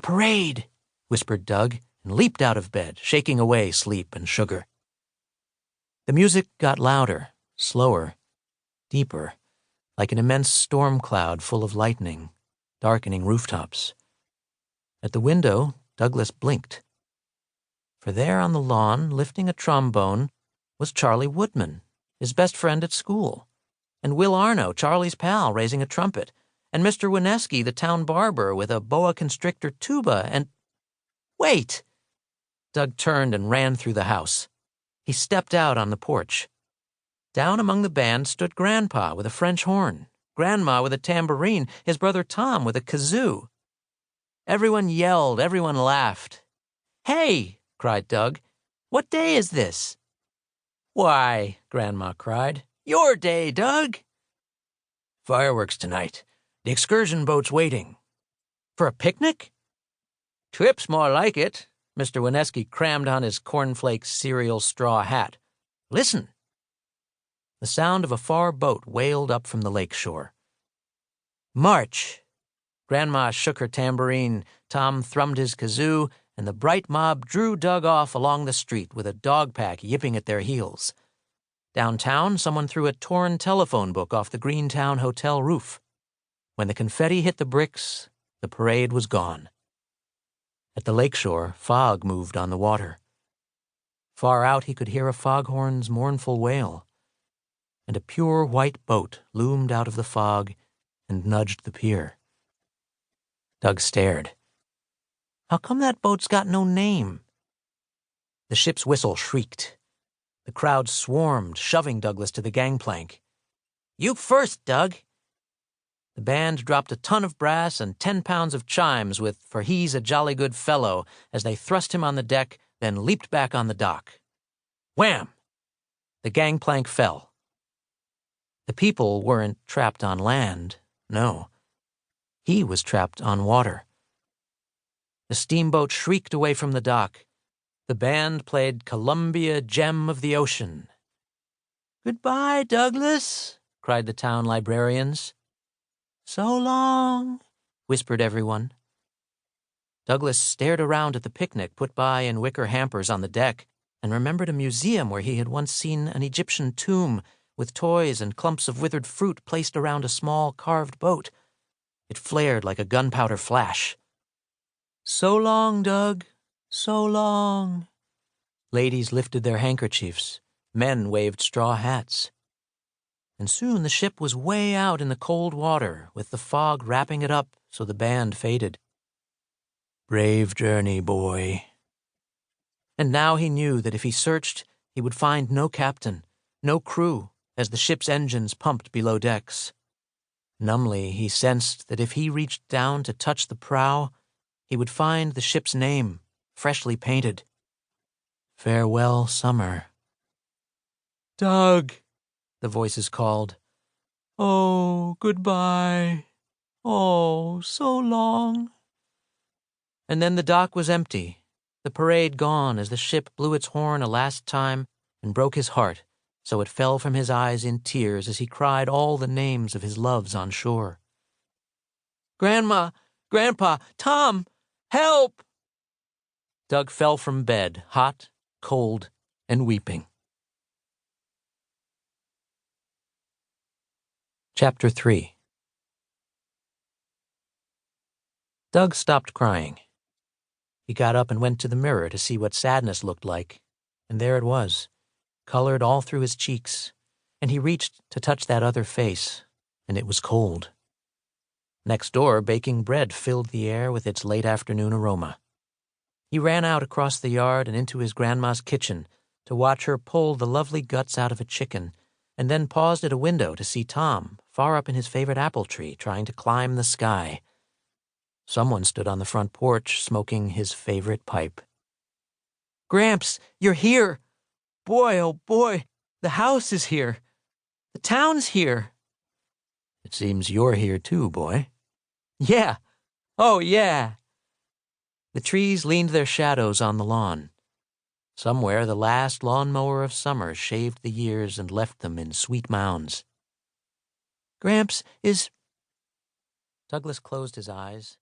parade," whispered Doug, and leaped out of bed, shaking away sleep and sugar. The music got louder, slower, deeper, like an immense storm cloud full of lightning, darkening rooftops. At the window, Douglas blinked. For there on the lawn, lifting a trombone, was Charlie Woodman, his best friend at school, and Will Arno, Charlie's pal, raising a trumpet, and Mr. Wineski, the town barber, with a boa constrictor tuba, and— Wait! Doug turned and ran through the house. He stepped out on the porch. Down among the band stood Grandpa with a French horn, Grandma with a tambourine, his brother Tom with a kazoo. Everyone yelled, everyone laughed. "Hey!" cried Doug. "What day is this?" "Why," Grandma cried, "your day, Doug." "Fireworks tonight. The excursion boat's waiting." "For a picnic?" "Trip's more like it." Mr. Wineski crammed on his cornflakes cereal straw hat. "Listen." The sound of a far boat wailed up from the lake shore. "March!" Grandma shook her tambourine, Tom thrummed his kazoo, and the bright mob drew Doug off along the street with a dog pack yipping at their heels. Downtown, someone threw a torn telephone book off the Greentown Hotel roof. When the confetti hit the bricks, the parade was gone. At the lakeshore, fog moved on the water. Far out, he could hear a foghorn's mournful wail, and a pure white boat loomed out of the fog and nudged the pier. Doug stared. How come that boat's got no name? The ship's whistle shrieked. The crowd swarmed, shoving Douglas to the gangplank. "You first, Doug." The band dropped a ton of brass and 10 pounds of chimes with "For He's a Jolly Good Fellow" as they thrust him on the deck, then leaped back on the dock. Wham! The gangplank fell. The people weren't trapped on land, no. He was trapped on water. The steamboat shrieked away from the dock. The band played Columbia Gem of the Ocean. "Goodbye, Douglas," cried the town librarians. "So long," whispered everyone. Douglas stared around at the picnic put by in wicker hampers on the deck and remembered a museum where he had once seen an Egyptian tomb with toys and clumps of withered fruit placed around a small carved boat. It flared like a gunpowder flash. "So long, Doug. So long." Ladies lifted their handkerchiefs. Men waved straw hats. And soon the ship was way out in the cold water, with the fog wrapping it up so the band faded. Brave journey, boy. And now he knew that if he searched, he would find no captain, no crew, as the ship's engines pumped below decks. Numbly, he sensed that if he reached down to touch the prow, he would find the ship's name, freshly painted. Farewell, summer. "Doug," the voices called. "Oh, goodbye. Oh, so long." And then the dock was empty, the parade gone as the ship blew its horn a last time and broke his heart, so it fell from his eyes in tears as he cried all the names of his loves on shore. "Grandma, Grandpa, Tom, help!" Doug fell from bed, hot, cold, and weeping. Chapter 3. Doug stopped crying. He got up and went to the mirror to see what sadness looked like, and there it was, colored all through his cheeks, and he reached to touch that other face, and it was cold. Next door, baking bread filled the air with its late afternoon aroma. He ran out across the yard and into his grandma's kitchen to watch her pull the lovely guts out of a chicken, and then paused at a window to see Tom, far up in his favorite apple tree, trying to climb the sky. Someone stood on the front porch, smoking his favorite pipe. "Gramps, you're here! Boy, oh boy, the house is here! The town's here!" "It seems you're here too, boy." "Yeah! Oh, yeah!" The trees leaned their shadows on the lawn. Somewhere the last lawnmower of summer shaved the years and left them in sweet mounds. "Gramps is—" Douglas closed his eyes